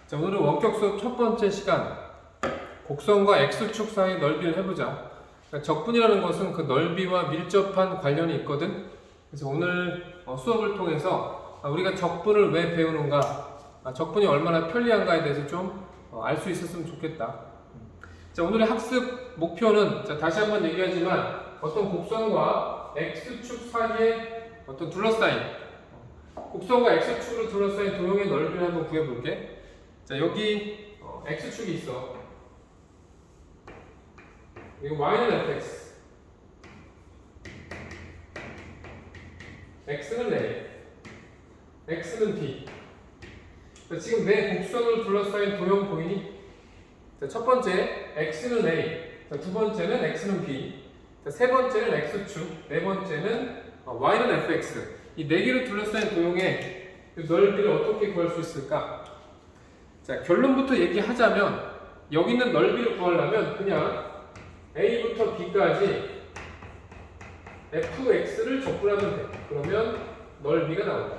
자, 오늘은 원격 수업 첫 번째 시간, 곡선과 X축 사이의 넓이를 해보자. 그러니까 적분이라는 것은 그 넓이와 밀접한 관련이 있거든. 그래서 오늘 수업을 통해서 우리가 적분을 왜 배우는가, 적분이 얼마나 편리한가에 대해서 좀 알 수 있었으면 좋겠다. 자, 오늘의 학습 목표는, 자, 다시 한번 얘기하지만 어떤 곡선과 X축 사이의 어떤 둘러싸인, 곡선과 X축으로 둘러싸인 도형의 넓이를 한번 구해볼게. 자, 여기 X축이 있어. 그리고 Y는 fx, X는 A, X는 B. 자, 지금 내 곡선으로 둘러싸인 도형 보이니? 자, 첫 번째 X는 A, 자, 두 번째는 X는 B, 자, 세 번째는 X축, 네 번째는 Y는 fx. 이 네 개로 둘러싸인 도형의 넓이를 어떻게 구할 수 있을까? 자, 결론부터 얘기하자면 여기 있는 넓이를 구하려면 그냥 A부터 B까지 fx를 적분하면 돼. 그러면 넓이가 나온다.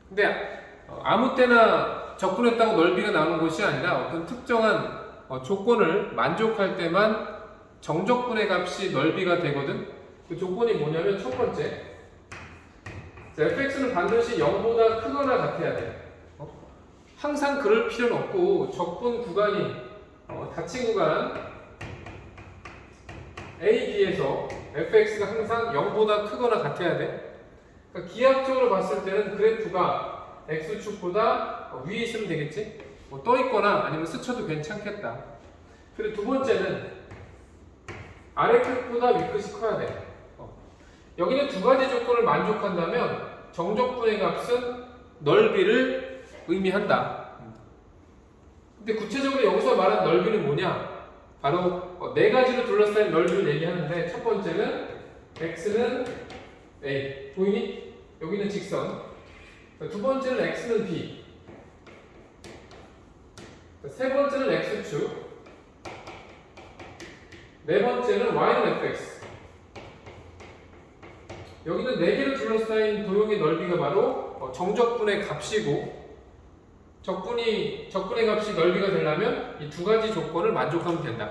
근데 아무 때나 적분했다고 넓이가 나오는 것이 아니라 어떤 특정한 조건을 만족할 때만 정적분의 값이 넓이가 되거든. 그 조건이 뭐냐면 첫 번째, 자, fx는 반드시 0보다 크거나 같아야 돼. 항상 그럴 필요는 없고 적분 구간이 닫힌 구간 A, B에서 fx가 항상 0보다 크거나 같아야 돼. 그러니까 기하학적으로 봤을 때는 그래프가 x축보다 위에 있으면 되겠지? 떠 있거나 아니면 스쳐도 괜찮겠다. 그리고 두 번째는 아래 끝보다 위 끝이 커야 돼. 여기는 두 가지 조건을 만족한다면 정적분의 값은 넓이를 의미한다. 근데 구체적으로 여기서 말한 넓이는 뭐냐? 바로 네 가지로 둘러싸인 넓이를 얘기하는데, 첫 번째는 x는 a, 보이니? 여기는 직선. 두 번째는 x는 b, 세 번째는 x축, 네 번째는 y는 fx. 여기는 네 개로 둘러싸인 도형의 넓이가 바로 정적분의 값이고, 적분의 값이 넓이가 되려면 이 두 가지 조건을 만족하면 된다.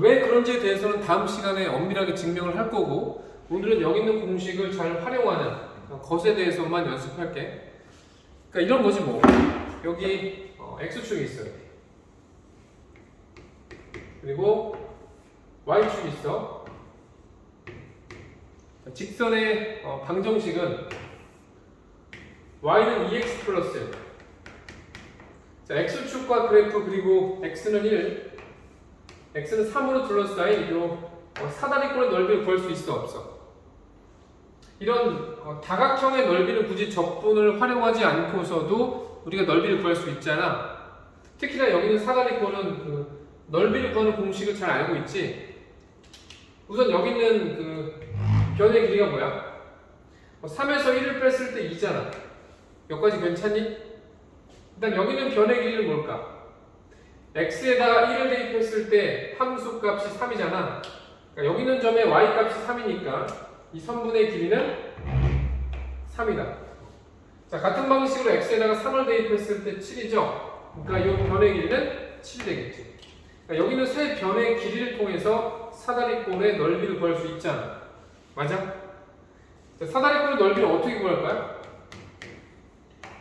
왜 그런지에 대해서는 다음 시간에 엄밀하게 증명을 할 거고, 오늘은 여기 있는 공식을 잘 활용하는 것에 대해서만 연습할게. 그러니까 이런 거지 뭐. 여기 x축이 있어요. 그리고 y축이 있어. 직선의 방정식은 y는 2x 플러스, 자, x축과 그래프, 그리고 x는 1, x는 3으로 둘러싸인 이 사다리꼴의 넓이를 구할 수 있어, 없어? 이런 다각형의 넓이는 굳이 적분을 활용하지 않고서도 우리가 넓이를 구할 수 있잖아. 특히나 여기는 사다리꼴은 그 넓이를 구하는 공식을 잘 알고 있지. 우선 여기 있는 그 변의 길이가 뭐야? 3에서 1을 뺐을 때 2잖아. 여기까지 괜찮니? 일단 여기 있는 변의 길이는 뭘까? x에다가 1을 대입했을 때 함수 값이 3이잖아. 그러니까 여기 있는 점에 y 값이 3이니까 이 선분의 길이는 3이다. 자, 같은 방식으로 x에다가 3을 대입했을 때 7이죠. 그러니까 이 변의 길이는 7이 되겠지. 그러니까 여기는 세 변의 길이를 통해서 사다리꼴의 넓이를 구할 수 있잖아. 맞아? 자, 사다리꼴의 넓이를 어떻게 구할까요?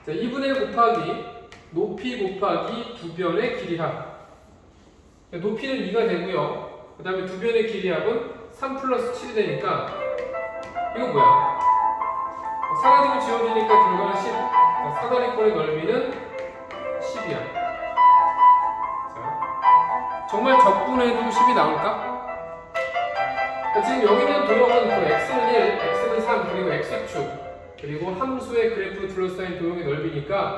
자, 2분의 1 곱하기 높이 곱하기 두 변의 길이 합. 높이는 2가 되고요. 그 다음에 두 변의 길이 합은 3 플러스 7이 되니까 이거 뭐야? 사라지고 지워지니까 결과는 10. 자, 사다리꼴의 넓이는 10이야. 자, 정말 적분해도 10이 나올까? 자, 지금 여기 있는 도형은 그 x는 1, x는 3, 그리고 x축, 그리고 함수의 그래프로 둘러싸인 도형의 넓이니까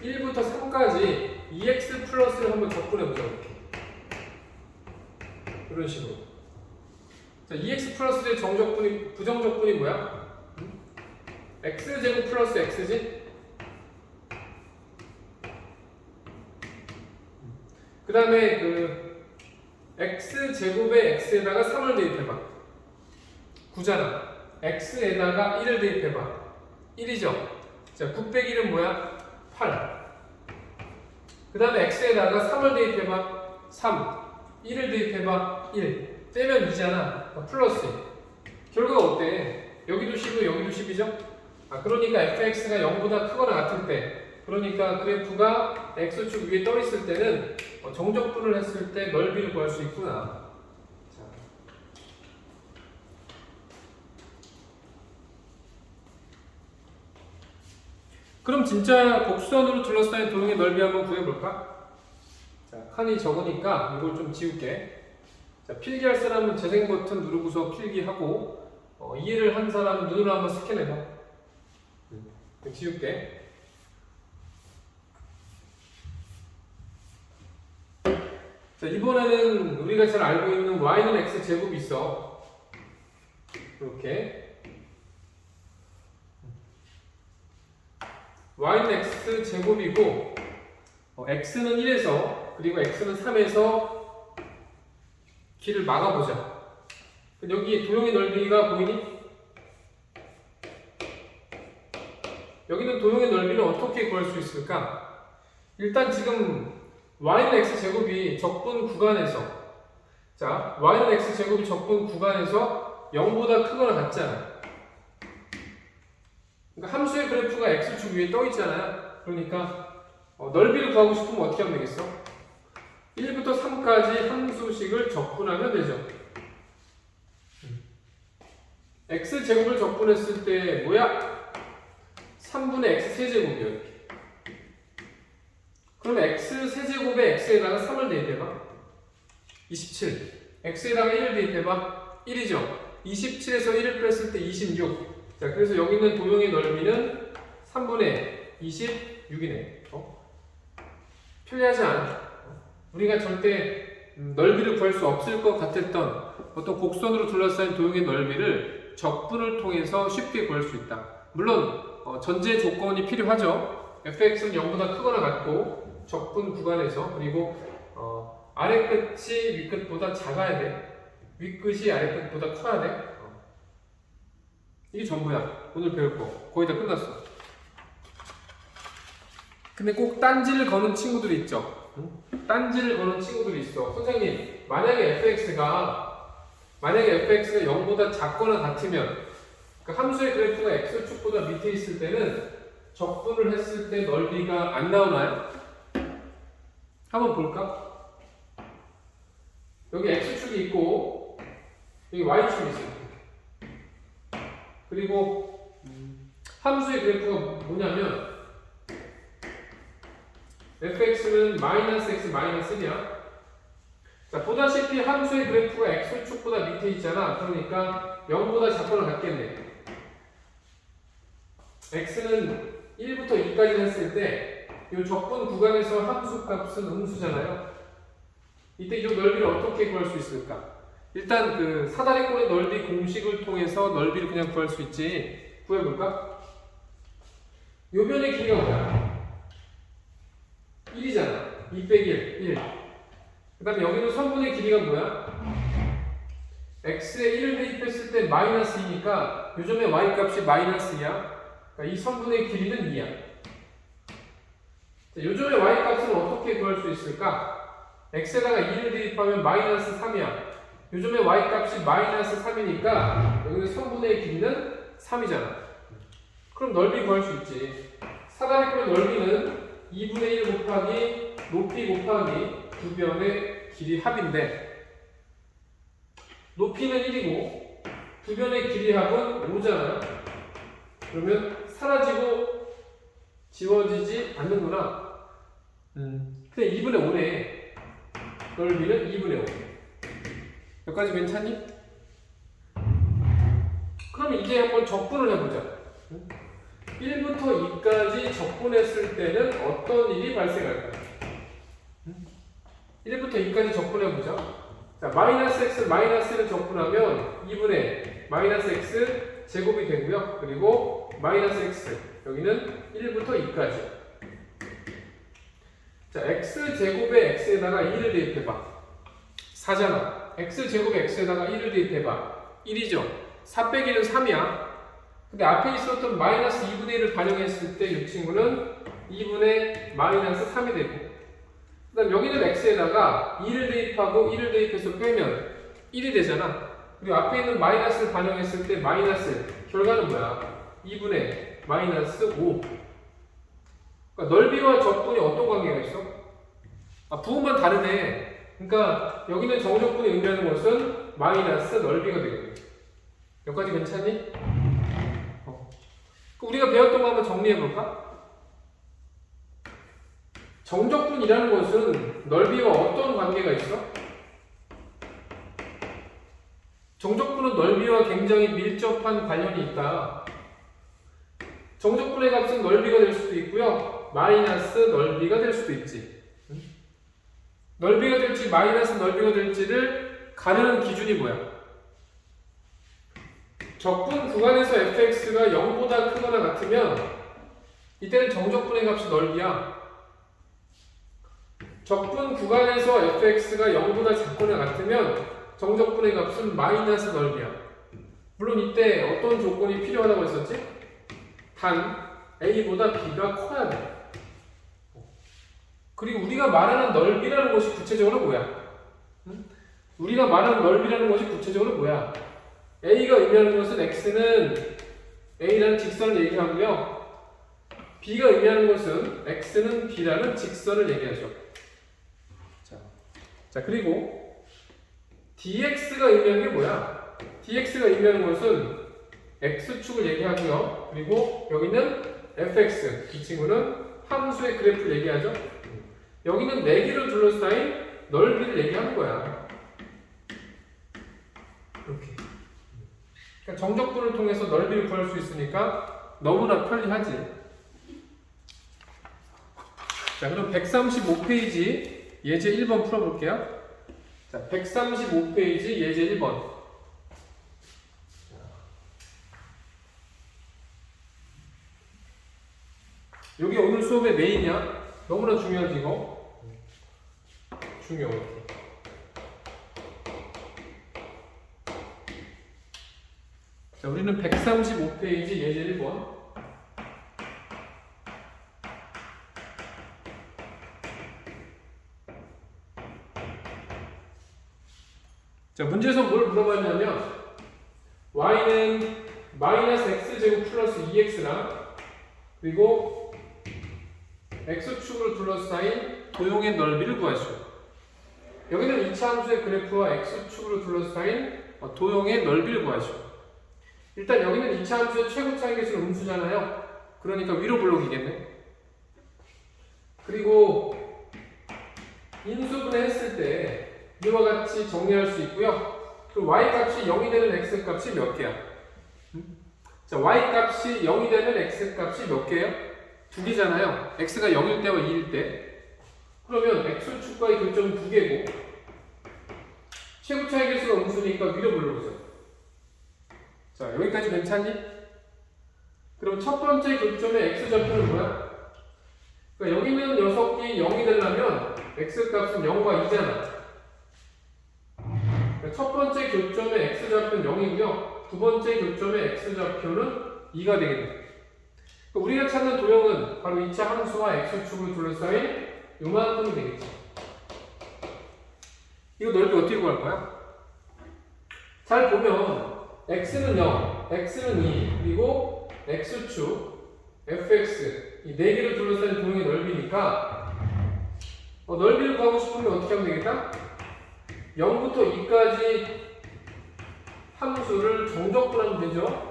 1부터 3까지 2x 플러스를 한번 적분해보자. 이렇게. 이런 식으로. 자, 2x 플러스의 부정적분이 뭐야? x제곱 플러스 x지? 그 다음에 그 x제곱에 x에다가 3을 대입해봐. 9잖아. x에다가 1을 대입해봐. 1이죠. 자, 9 빼기 1은 뭐야? 8. 그 다음에 x에다가 3을 대입해봐. 3. 1을 대입해봐. 1. 빼면 2잖아. 플러스 1. 결과가 어때? 여기도 10이고 여기도 10이죠? 그러니까 fx가 0보다 크거나 같을 때, 그러니까 그래프가 x축 위에 떠 있을 때는 정적분을 했을 때 넓이를 구할 수 있구나. 자. 그럼 진짜 곡선으로 둘러싸인 도형의 넓이 한번 구해볼까? 자, 칸이 적으니까 이걸 좀 지울게. 자, 필기할 사람은 재생 버튼 누르고서 필기하고, 이해를 한 사람은 눈으로 한번 스캔해봐. 지울게. 자, 이번에는 우리가 잘 알고 있는 y는 x 제곱이 있어. 이렇게 y는 x 제곱이고, x는 1에서 그리고 x는 3에서 길을 막아보자. 여기 도형의 넓이가 보이니? 여기는 도형의 넓이를 어떻게 구할 수 있을까? 일단 지금 y는 x제곱이 적분 구간에서, 자, y는 x제곱이 적분 구간에서 0보다 크거나 같잖아. 그러니까 함수의 그래프가 x축 위에 떠 있잖아요. 그러니까 넓이를 구하고 싶으면 어떻게 하면 되겠어? 1부터 3까지 함수식을 적분하면 되죠. x제곱을 적분했을 때 뭐야? 3분의 x세제곱이요. 이렇게. 그럼 x세제곱에 x에다가 3을 대입해봐. 27. x에다가 1을 대입해봐. 1이죠. 27에서 1을 뺐을 때 26. 자, 그래서 여기 있는 도형의 넓이는 3분의 26이네. 편리하지 않아. 우리가 절대 넓이를 구할 수 없을 것 같았던 어떤 곡선으로 둘러싸인 도형의 넓이를 적분을 통해서 쉽게 구할 수 있다. 물론 전제 조건이 필요하죠. fx는 0보다 크거나 같고 적분 구간에서, 그리고 아래 끝이 위 끝보다 작아야 돼. 위 끝이 아래 끝보다 커야 돼. 이게 전부야. 오늘 배울 거 거의 다 끝났어. 근데 꼭 딴지를 거는 친구들이 있죠. 딴지를 거는 친구들이 있어. 선생님, 만약에 fx가 0보다 작거나 같으면, 그 함수의 그래프가 x축보다 밑에 있을 때는 적분을 했을 때 넓이가 안 나오나요? 한번 볼까? 여기 x축이 있고 여기 y축이 있어요. 그리고 함수의 그래프가 뭐냐면 fx는 마이너스 x 마이너스 1이야. 자, 보다시피 함수의 그래프가 x축보다 밑에 있잖아. 그러니까 0보다 작거나 같겠네. x는 1부터 2까지 했을 때 이 적분 구간에서 함수 값은 음수잖아요. 이때 이 넓이를 어떻게 구할 수 있을까? 일단 그 사다리꼴의 넓이 공식을 통해서 넓이를 그냥 구할 수 있지. 구해볼까? 요 변의 길이가 뭐야? 1이잖아. 2 빼기 1. 그 다음에 여기는 선분의 길이가 뭐야? x에 1을 대입했을 때 마이너스 2니까 요즘에 y 값이 마이너스 2야. 그러니까 이 선분의 길이는 2야. 요즘에 y 값은 어떻게 구할 수 있을까? x에다가 2를 대입하면 마이너스 3이야. 요즘에 y 값이 마이너스 3이니까 여기는 선분의 길이는 3이잖아. 그럼 넓이 구할 수 있지. 사다리꼴의 넓이는 2분의 1 곱하기 높이 곱하기 두 변의 길이 합인데, 높이는 1이고 두 변의 길이 합은 5잖아요. 그러면 사라지고 지워지지 않는구나. 근데 2분의 5네. 넓이는 2분의 5. 여기까지 괜찮니? 그럼 이제 한번 적분을 해보자. 1부터 2까지 적분했을 때는 어떤 일이 발생할까? 1부터 2까지 적분해보자. 자, 마이너스 x 마이너스를 적분하면 2분의 마이너스 x 제곱이 되고요. 그리고 마이너스 x, 여기는 1부터 2까지. 자, x 제곱에 x에다가 2를 대입해봐. 4잖아. x 제곱에 x에다가 1을 대입해봐. 1이죠. 4 빼기는 3이야. 근데 앞에 있었던 마이너스 2분의 1을 반영했을 때 이 친구는 2분의 마이너스 3이 되고, 그 다음 여기는 x에다가 2를 대입하고 1을 대입해서 빼면 1이 되잖아. 그리고 앞에 있는 마이너스를 반영했을 때 마이너스, 결과는 뭐야? 2분의 마이너스 5. 그러니까 넓이와 적분이 어떤 관계가 있어? 부호만 다르네. 그러니까 여기는 정적분이 의미하는 것은 마이너스 넓이가 되거든. 여기까지 괜찮니? 우리가 배웠던 거 한번 정리해볼까? 정적분이라는 것은 넓이와 어떤 관계가 있어? 정적분은 넓이와 굉장히 밀접한 관련이 있다. 정적분의 값은 넓이가 될 수도 있고요. 마이너스 넓이가 될 수도 있지. 넓이가 될지 마이너스 넓이가 될지를 가르는 기준이 뭐야? 적분 구간에서 fx가 0보다 크거나 같으면 이때는 정적분의 값이 넓이야. 적분 구간에서 fx가 0보다 작거나 같으면 정적분의 값은 마이너스 넓이야. 물론 이때 어떤 조건이 필요하다고 했었지? 단 a보다 b가 커야 돼. 그리고 우리가 말하는 넓이라는 것이 구체적으로 뭐야? 우리가 말하는 넓이라는 것이 구체적으로 뭐야? a가 의미하는 것은 x는 a라는 직선을 얘기하고요. b가 의미하는 것은 x는 b라는 직선을 얘기하죠. 자 그리고 dx가 의미하는 게 뭐야? dx가 의미하는 것은 x축을 얘기하고요. 그리고 여기는 fx, 이 친구는 함수의 그래프를 얘기하죠. 여기는 4개로 둘러싸인 넓이를 얘기하는 거야. 이렇게. 그러니까 정적분을 통해서 넓이를 구할 수 있으니까 너무나 편리하지. 자, 그럼 135페이지 예제 1번 풀어볼게요. 자, 135페이지 예제 1번. 여기 오늘 수업의 메인이야. 너무나 중요하지 이거. 중요해. 자, 우리는 135페이지 예제 1번. 자, 문제에서 뭘 물어봤냐면 y는 마이너스 x제곱 플러스 2x랑 그리고 x축으로 둘러싸인 도형의 넓이를 구하시오. 여기는 2차 함수의 그래프와 x축으로 둘러싸인 도형의 넓이를 구하시오. 일단 여기는 2차 함수의 최고 차이계수는 음수잖아요. 그러니까 위로 블록이겠네. 그리고 인수분해 했을 때 이와 같이 정리할 수 있고요. 그리고 y 값이 0이 되는 x 값이 몇 개야? 자, y 값이 0이 되는 x 값이 몇 개예요? 2개잖아요. x가 0일 때와 2일 때. 그러면 x축과의 교점은 2개고 최고 차이 계수가 음수니까 위로 불러보죠. 자, 여기까지 괜찮니? 그럼 첫 번째 교점의 x좌표는 뭐야? 그러니까 여기 있는 녀석이 0이 되려면 x값은 0과 2잖아. 그러니까 첫 번째 교점의 x좌표는 0이고요. 두 번째 교점의 x좌표는 2가 되겠네. 그러니까 우리가 찾는 도형은 바로 2차 함수와 x축을 둘러싸인 요만큼이 되겠죠. 이거 넓이 어떻게 구할 거야? 잘 보면 x는 0, x는 2, 그리고 x축, fx 이 4개를 둘러싸인 도형의 넓이니까 넓이를 구하고 싶으면 어떻게 하면 되겠다? 0부터 2까지 함수를 정적분하면 되죠.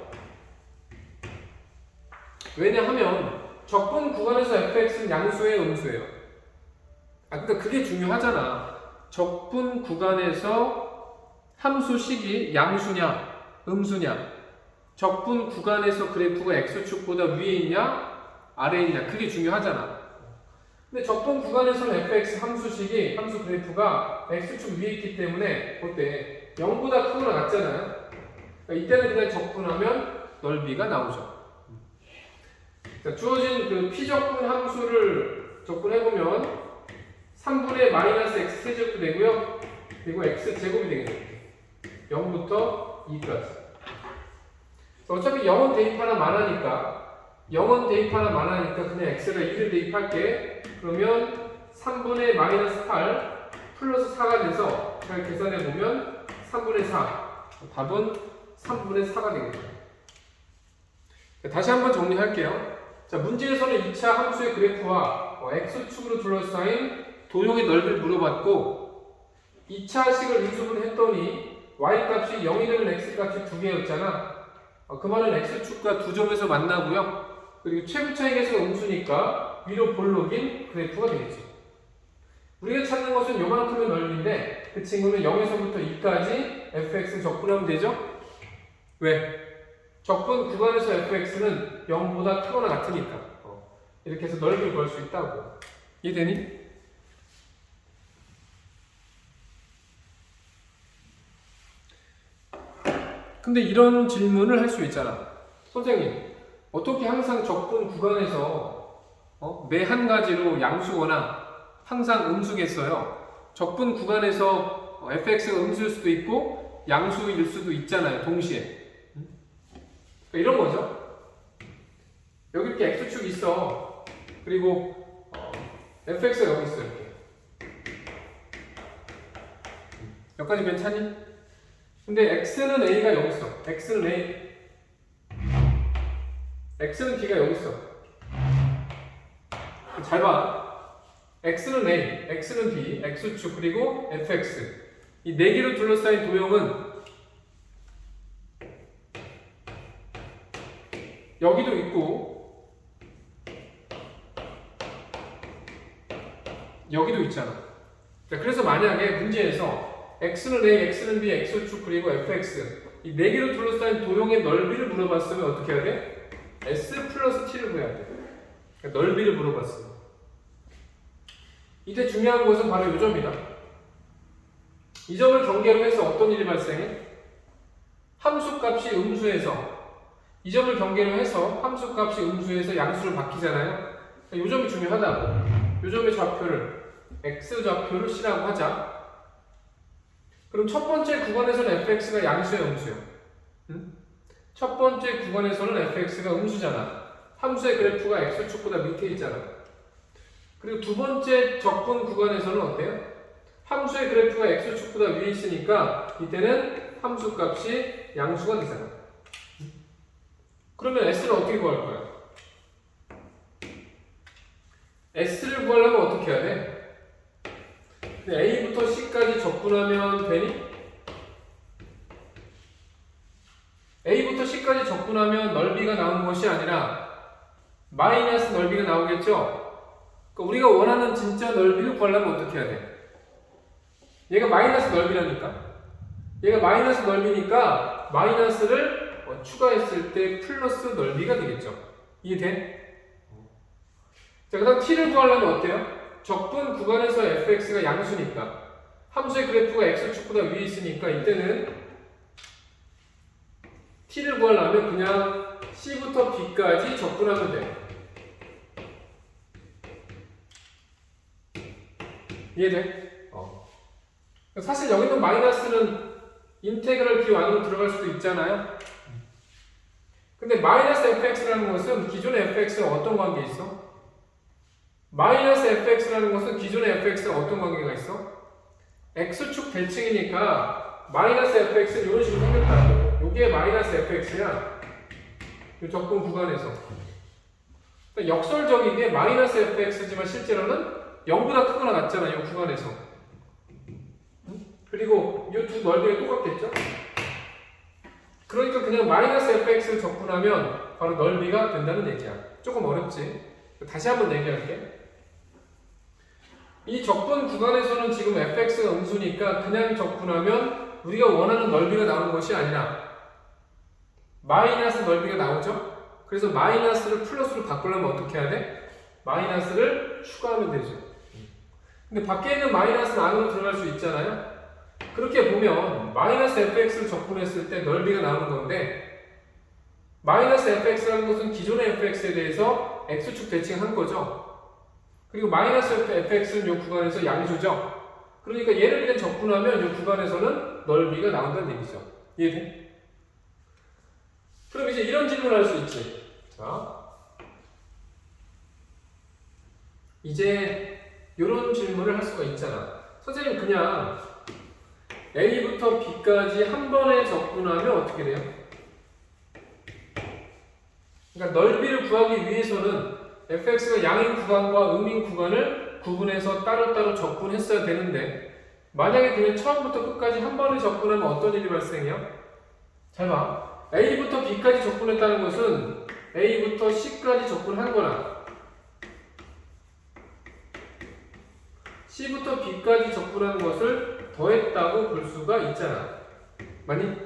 왜냐하면 적분 구간에서 fx는 양수예요, 음수예요? 그러니까 그게 중요하잖아. 적분 구간에서 함수식이 양수냐, 음수냐. 적분 구간에서 그래프가 x축보다 위에 있냐, 아래에 있냐. 그게 중요하잖아. 근데 적분 구간에서는 fx 함수식이, 함수 그래프가 x축 위에 있기 때문에 어때? 0보다 크거나 같잖아요. 그러니까 이때는 그냥 적분하면 넓이가 나오죠. 자, 주어진 그 p적분 함수를 적분해보면 3분의 마이너스 x 세제곱이 되고요. 그리고 x 제곱이 되겠네요. 0부터 2까지. 어차피 0은 대입하나 그냥 x에다 2를 대입할게. 그러면 3분의 마이너스 8 플러스 4가 돼서 잘 계산해 보면 3분의 4. 답은 3분의 4가 되겠죠. 다시 한번 정리할게요. 자, 문제에서는 2차 함수의 그래프와 x축으로 둘러싸인 도형의 넓이를 물어봤고 2차식을 인수분 했더니 y값이 0이 되면 x값이 2개였잖아. 그 말은 x축과 두 점에서 만나고요. 그리고 최고 차이계수가 음수니까 위로 볼록인 그래프가 되겠지. 우리가 찾는 것은 요만큼의 넓이인데 그 친구는 0에서부터 2까지 fx 적분하면 되죠? 왜? 적분 구간에서 fx는 0보다 크거나 같으니까 이렇게 해서 넓이를 구할 수 있다고. 이해되니? 근데 이런 질문을 할 수 있잖아. 선생님, 어떻게 항상 적분 구간에서 매 한 가지로 양수거나 항상 음수겠어요? 적분 구간에서 fx가 음수일 수도 있고 양수일 수도 있잖아요, 동시에. 이런 거죠. 여기 이렇게 x축이 있어. 그리고 fx가 여기 있어, 이렇게. 여기까지 괜찮니? 근데 x는 a가 여기 있어. x는 a, x는 b가 여기 있어. 잘 봐. x는 a, x는 b, x축 그리고 fx. 이 네 개로 둘러싸인 도형은 여기도 있고 여기도 있잖아. 자, 그래서 만약에 문제에서 x는 a, x는 b, x축 그리고 fx 이 네 개로 둘러싸인 도형의 넓이를 물어봤으면 어떻게 해야 돼? s 플러스 t를 구해야 돼. 그러니까 넓이를 물어봤어. 이때 중요한 것은 바로 이 점이다. 이 점을 경계로 해서 어떤 일이 발생해? 함수값이 음수에서 이 점을 경계로 해서 함수값이 음수에서 양수를 바뀌잖아요. 이 점이 중요하다고. 이 점의 좌표를 x좌표를 C라고 하자. 그럼 첫 번째 구간에서는 fx가 양수야, 음수야? 응? 첫 번째 구간에서는 fx가 음수잖아. 함수의 그래프가 x축보다 밑에 있잖아. 그리고 두 번째 적분 구간에서는 어때요? 함수의 그래프가 x축보다 위에 있으니까 이때는 함수값이 양수가 되잖아. 그러면 s를 어떻게 구할 거야? s를 구하려면 어떻게 해야 돼? a부터 c까지 적분하면 되니? a부터 c까지 적분하면 넓이가 나오는 것이 아니라 마이너스 넓이가 나오겠죠? 그러니까 우리가 원하는 진짜 넓이를 구하려면 어떻게 해야 돼? 얘가 마이너스 넓이라니까? 얘가 마이너스 넓이니까 마이너스를 추가했을 때 플러스 넓이가 되겠죠? 이해돼? 자, 그 다음 t를 구하려면 어때요? 적분 구간에서 fx가 양수니까 함수의 그래프가 x축보다 위에 있으니까 이때는 t를 구하려면 그냥 c부터 b까지 적분하면 돼. 이해돼? 사실 여기 있는 마이너스는 인테그럴 b 안으로 들어갈 수도 있잖아요. 근데 마이너스 fx라는 것은 기존의 fx랑 어떤 관계 있어? 마이너스 fx라는 것은 기존의 fx랑 어떤 관계가 있어? x축 대칭이니까 마이너스 fx는 이런 식으로 생겼다고. 이게 마이너스 fx야. 이 적분 구간에서. 그러니까 역설적이게 마이너스 fx지만 실제로는 0보다 크거나 같잖아, 이 구간에서. 그리고 이 두 넓이가 똑같겠죠? 그러니까 그냥 마이너스 fx를 적분하면 바로 넓이가 된다는 얘기야. 조금 어렵지? 다시 한번 얘기할게. 이 적분 구간에서는 지금 fx가 음수니까 그냥 적분하면 우리가 원하는 넓이가 나오는 것이 아니라 마이너스 넓이가 나오죠? 그래서 마이너스를 플러스로 바꾸려면 어떻게 해야 돼? 마이너스를 추가하면 되죠. 근데 밖에 있는 마이너스는 안으로 들어갈 수 있잖아요? 그렇게 보면 마이너스 fx를 적분했을 때 넓이가 나오는 건데 마이너스 fx라는 것은 기존의 fx에 대해서 x축 대칭한 거죠. 그리고 마이너스 fx는 이 구간에서 양수죠. 그러니까 얘를 그냥 적분하면 이 구간에서는 넓이가 나온다는 얘기죠. 이해돼? 그럼 이제 이런 질문을 할 수 있지. 자, 이제 이런 질문을 할 수가 있잖아. 선생님 그냥 A부터 B까지 한 번에 접근하면 어떻게 돼요? 그러니까 넓이를 구하기 위해서는 fx가 양인 구간과 음인 구간을 구분해서 따로따로 접근했어야 되는데 만약에 그냥 처음부터 끝까지 한 번에 접근하면 어떤 일이 발생해요? 잘 봐. A부터 B까지 접근했다는 것은 A부터 C까지 접근한 거나 C부터 B까지 접근한 것을 더했다고 볼 수가 있잖아. 맞니?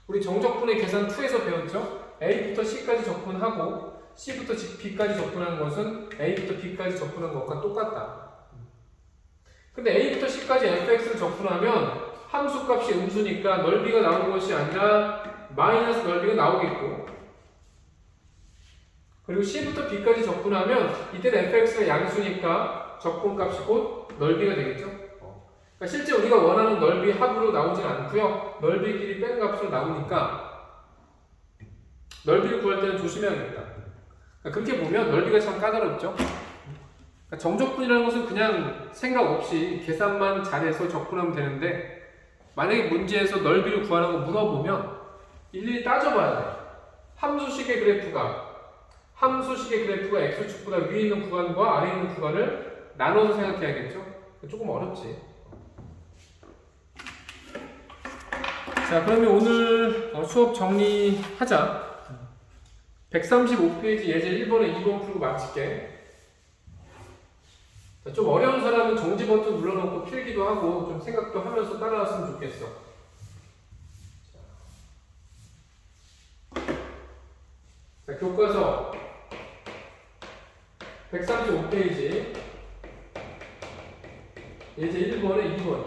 우리 정적분의 계산 2에서 배웠죠? A부터 C까지 접근하고 C부터 B까지 접근하는 것은 A부터 B까지 접근한 것과 똑같다. 근데 A부터 C까지 fx를 접근하면 함수값이 음수니까 넓이가 나오는 것이 아니라 마이너스 넓이가 나오겠고, 그리고 C부터 B까지 접근하면 이때는 fx가 양수니까 접근값이 곧 넓이가 되겠죠. 그러니까 실제 우리가 원하는 넓이 합으로 나오진 않고요. 넓이끼리 뺀 값으로 나오니까 넓이를 구할 때는 조심해야겠다. 그러니까 그렇게 보면 넓이가 참 까다롭죠. 그러니까 정적분이라는 것은 그냥 생각 없이 계산만 잘해서 접근하면 되는데 만약에 문제에서 넓이를 구하라고 물어보면 일일이 따져봐야 돼. 함수식의 그래프가 x축보다 위에 있는 구간과 아래에 있는 구간을 나눠서 생각해야겠죠. 조금 어렵지. 자, 그러면 오늘 수업 정리하자. 135페이지 예제 1번에 2번 풀고 마칠게. 자, 좀 어려운 사람은 정지 버튼 눌러놓고 필기도 하고 좀 생각도 하면서 따라왔으면 좋겠어. 자, 교과서 135페이지 예제 1번에 2번.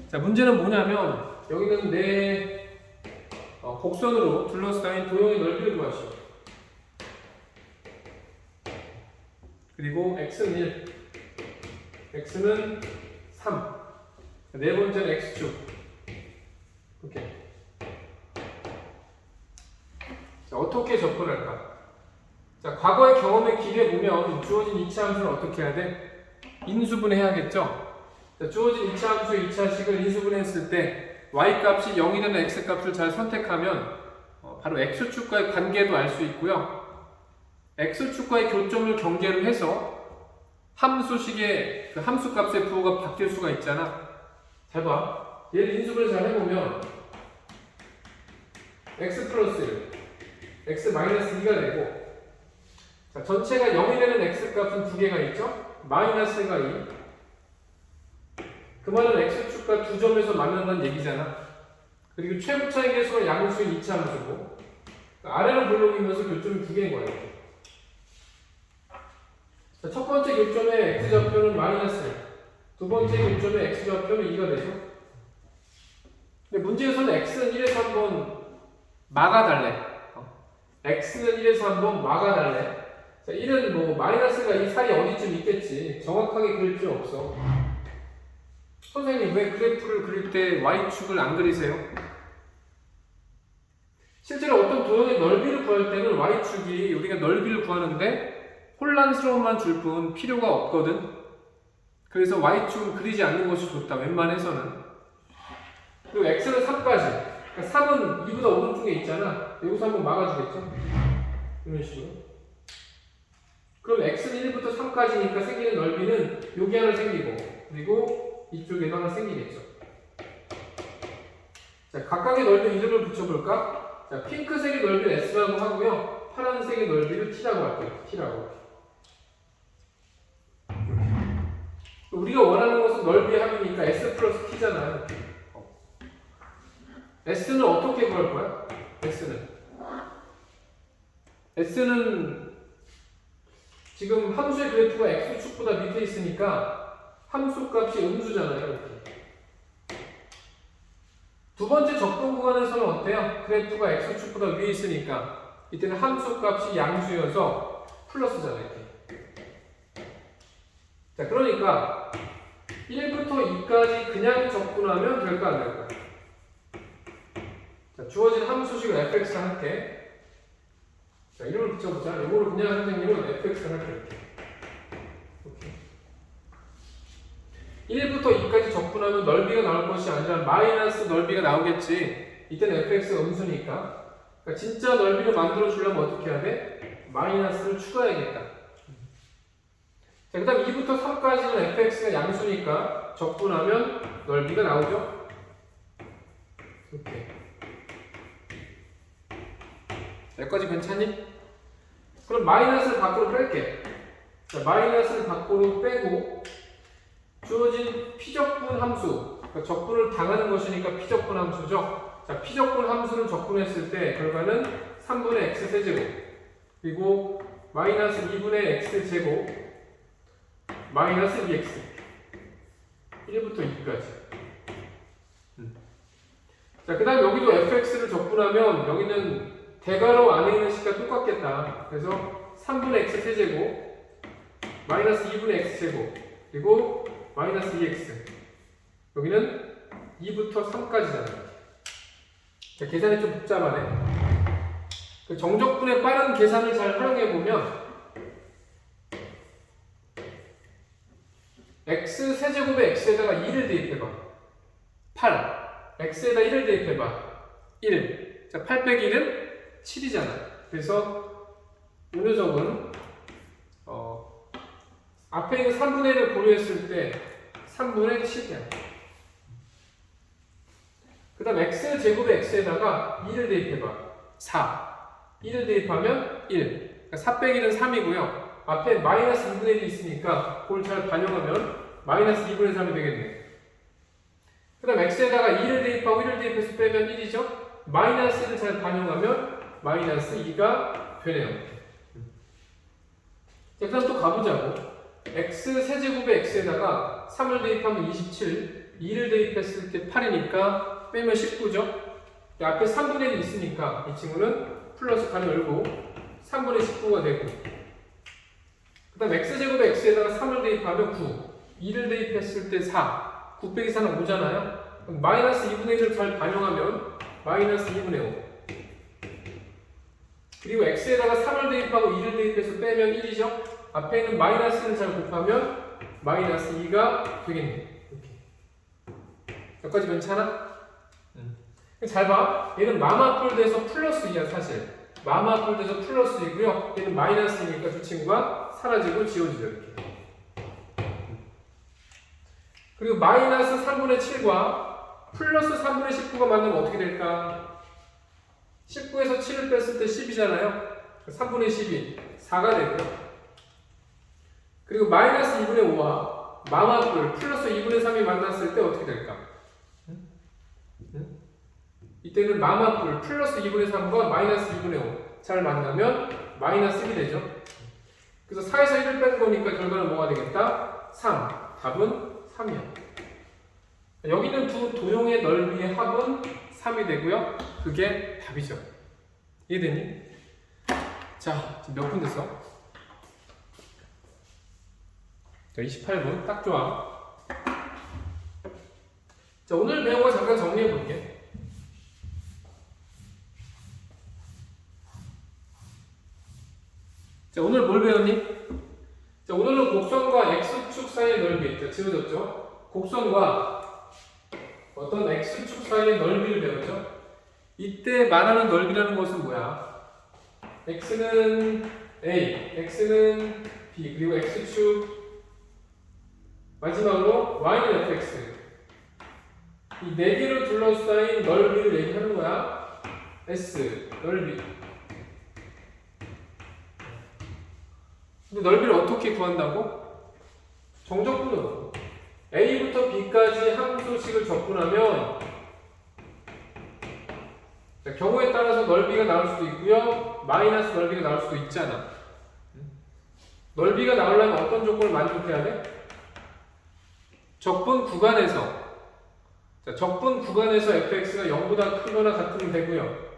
자, 문제는 뭐냐면 여기는 내 곡선으로 둘러싸인 도형의 넓이를 구하시오. 그리고 x는 1, x는 3, 네 번째는 x축. 이렇게. 자, 어떻게 접근할까? 자, 과거의 경험에 기대 보면 주어진 2차 함수는 어떻게 해야 돼? 인수분해해야겠죠? 자, 주어진 2차 함수의 2차식을 인수분해했을 때 y값이 0이 되는 x값을 잘 선택하면 바로 x축과의 관계도 알 수 있고요. x축과의 교점을 경계로 해서 함수식의 그 함수값의 부호가 바뀔 수가 있잖아. 잘 봐. 얘를 인수분해 잘 해보면 x 플러스 1, x 마이너스 2가 되고, 자, 전체가 0이 되는 x값은 두 개가 있죠? 마이너스가 2. 그 말은 x축과 두 점에서 만난다는 얘기잖아. 그리고 최고차의 계수가 양수인 2차 함수고, 아래로 블록이면서 교점이 두 개인 거예요. 자, 첫 번째 교점의 x좌표는 마이너스, 두 번째 교점의 x좌표는 2가 되죠. 근데 문제에서는 x는 1에서 한번 막아달래. x는 1에서 한번 막아달래. 자, 1은 뭐 마이너스가 이 사이 어디쯤 있겠지. 정확하게 그릴 필요 없어. 선생님 왜 그래프를 그릴 때 y축을 안 그리세요? 실제로 어떤 도형의 넓이를 구할 때는 y축이 우리가 넓이를 구하는데 혼란스러움만 줄 뿐 필요가 없거든. 그래서 y축은 그리지 않는 것이 좋다. 웬만해서는. 그리고 x는 3까지. 그러니까 3은 2보다 오른쪽에 있잖아. 여기서 한번 막아주겠죠? 이런 식으로. 그럼 x는 1부터 3까지니까 생기는 넓이는 여기 하나 생기고, 그리고 이쪽에도 하나 생기겠죠. 자, 각각의 넓이 이름을 붙여볼까? 자, 핑크색의 넓이를 S라고 하고요. 파란색의 넓이를 T라고 할게요. T라고. 우리가 원하는 것은 넓이의 합이니까 S 플러스 T잖아요. S는 어떻게 구할 거야? S는 지금 함수의 그래프가 X축보다 밑에 있으니까 함수값이 음수잖아요. 이렇게. 두 번째 접근 구간에서는 어때요? 그래프가 X축보다 위에 있으니까 이때는 함수값이 양수여서 플러스잖아요. 이렇게. 자, 그러니까 1부터 2까지 그냥 접근하면 될까 안 될까? 자, 자, 주어진 함수식을 fx라 할게. 자, 이름을 붙여보자. 이거를 그냥 선생님은 fx라 할게. 이렇게. 1부터 2까지 적분하면 넓이가 나올 것이 아니라 마이너스 넓이가 나오겠지. 이때는 fx가 음수니까. 그러니까 진짜 넓이를 만들어 주려면 어떻게 해야 돼? 마이너스를 추가해야겠다. 자, 그 다음 2부터 3까지는 fx가 양수니까 적분하면 넓이가 나오죠. 이렇게. 여기까지 괜찮니? 그럼 마이너스를 밖으로 뺄게. 자, 마이너스를 밖으로 빼고 주어진 피적분 함수, 그러니까 적분을 당하는 것이니까 피적분 함수죠. 자, 피적분 함수를 적분했을 때 결과는 3분의 x 세제곱 그리고 마이너스 2분의 x 제곱 마이너스 2x 1부터 2까지. 자, 그 다음 여기도 fx를 적분하면 여기는 대괄호 안에 있는 식과 똑같겠다. 그래서 3분의 x 세제곱 마이너스 2분의 x 제곱 그리고 마이너스 2x 여기는 2부터 3까지잖아. 자, 계산이 좀 복잡하네. 그 정적분의 빠른 계산을 잘 활용해보면 x 세제곱에 x에다가 2를 대입해봐. 8 x에다 1을 대입해봐. 1 자, 8 빼기 1은 7이잖아. 그래서 이 녀석은 앞에 있는 3분의 1을 고려했을 때 3분의 7이야. 그 다음 x 제곱의 x에다가 2를 대입해봐. 4 1을 대입하면 1 그러니까 4 빼기 1은 3이고요. 앞에 마이너스 2분의 1이 있으니까 그걸 잘 반영하면 마이너스 2분의 3이 되겠네. 그 다음 x에다가 2를 대입하고 1을 대입해서 빼면 1이죠. 마이너스 1을 잘 반영하면 마이너스 2가 되네요. 자, 그 다음 또 가보자고. x 세제곱의 x에다가 3을 대입하면 27 2를 대입했을 때 8이니까 빼면 19죠. 앞에 3분의 1이 있으니까 이 친구는 플러스 가로 열고 3분의 19가 되고 그 다음 x제곱의 x에다가 3을 대입하면 9 2를 대입했을 때 4 9 빼기 4는 5잖아요. 그럼 마이너스 2분의 1을 잘 반영하면 마이너스 2분의 5 그리고 x에다가 3을 대입하고 2를 대입해서 빼면 1이죠. 앞에 있는 마이너스를 잘 곱하면 마이너스 2가 되겠네. 이렇게. 여기까지 괜찮아? 잘 봐. 얘는 마마뿔 돼서 플러스 2야 사실. 마마뿔 돼서 플러스 2고요. 얘는 마이너스 2니까 두 친구가 사라지고 지워지죠. 이렇게. 그리고 마이너스 3분의 7과 플러스 3분의 19가 만나면 어떻게 될까? 19에서 7을 뺐을 때 10이잖아요. 3분의 12, 4가 되고요. 그리고 마이너스 2분의 5와 마마뿔 플러스 2분의 3이 만났을 때 어떻게 될까? 이때는 마마뿔 플러스 2분의 3과 마이너스 2분의 5 잘 만나면 마이너스 1이 되죠. 그래서 4에서 1을 뺀 거니까 결과는 뭐가 되겠다? 3. 답은 3이야. 여기는 두 도형의 넓이의 합은 3이 되고요. 그게 답이죠. 이해되니? 자, 지금 몇 분 됐어? 자, 28분. 딱 좋아. 자, 오늘 배운 거 잠깐 정리해 볼게. 자, 오늘 뭘 배웠니? 자, 오늘은 곡선과 x축 사이의 넓이. 자, 지워졌죠? 곡선과 어떤 x축 사이의 넓이를 배웠죠? 이때 말하는 넓이라는 것은 뭐야? x는 a, x는 b, 그리고 x축 마지막으로 y는 fx. 이 네 개로 둘러싸인 넓이를 얘기하는 거야. s, 넓이. 근데 넓이를 어떻게 구한다고? 정적분으로. a부터 b까지 함수식을 적분하면 자, 경우에 따라서 넓이가 나올 수도 있고요. 마이너스 넓이가 나올 수도 있잖아. 넓이가 나오려면 어떤 조건을 만족해야 돼? 적분 구간에서 자, 적분 구간에서 fx가 0보다 크거나 같으면 되고요.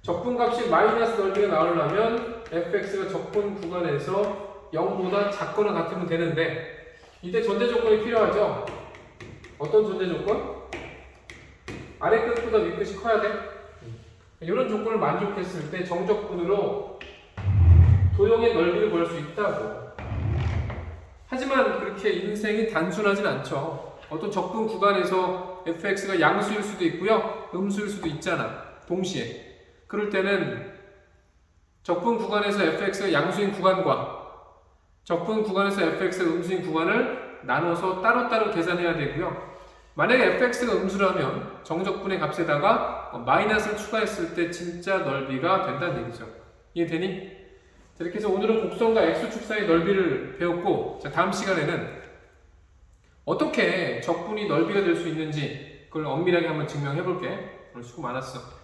적분 값이 마이너스 넓이가 나오려면 fx가 적분 구간에서 0보다 작거나 같으면 되는데 이때 전제 조건이 필요하죠. 어떤 전제 조건? 아래 끝보다 윗 끝이 커야 돼. 이런 조건을 만족했을 때 정적분으로 도형의 넓이를 구할 수 있다고. 하지만 그렇게 인생이 단순하진 않죠. 어떤 적분 구간에서 fx가 양수일 수도 있고요, 음수일 수도 있잖아, 동시에. 그럴 때는 적분 구간에서 fx가 양수인 구간과 적분 구간에서 fx가 음수인 구간을 나눠서 따로따로 계산해야 되고요. 만약에 fx가 음수라면 정적분의 값에다가 마이너스를 추가했을 때 진짜 넓이가 된다는 얘기죠. 이해되니? 자, 이렇게 해서 오늘은 곡선과 x축 사이의 넓이를 배웠고, 자, 다음 시간에는 어떻게 적분이 넓이가 될 수 있는지 그걸 엄밀하게 한번 증명해 볼게. 오늘 수고 많았어.